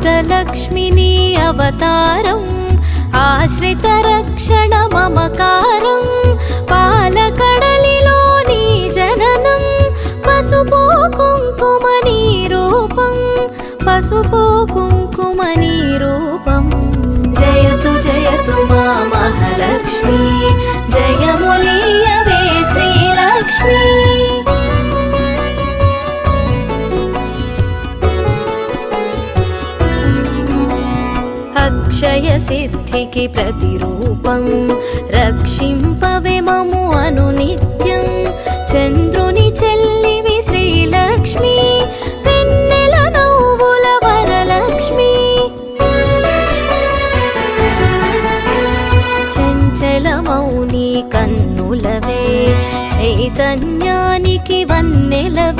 భాగ్యలక్ష్మిని అవతారం ఆశ్రిత రక్షణ మమకారం పాలకడలిలో నీ జననం పసుపు కుంకుమ నీ రూపం పసుపు కుంకుమ నీ రూపం జయతు మా మహాలక్ష్మి జయములీయవే శ్రీలక్ష్మి అక్షయ సిద్ధికి ప్రతిరూపం రక్షింపవే మము అనునిత్యం చంద్రుని చెల్లివి శ్రీలక్ష్మి వెన్నెల నవ్వుల వరలక్ష్మి చంచల మౌని కన్నులవే చైతన్యానికి వన్నెలవే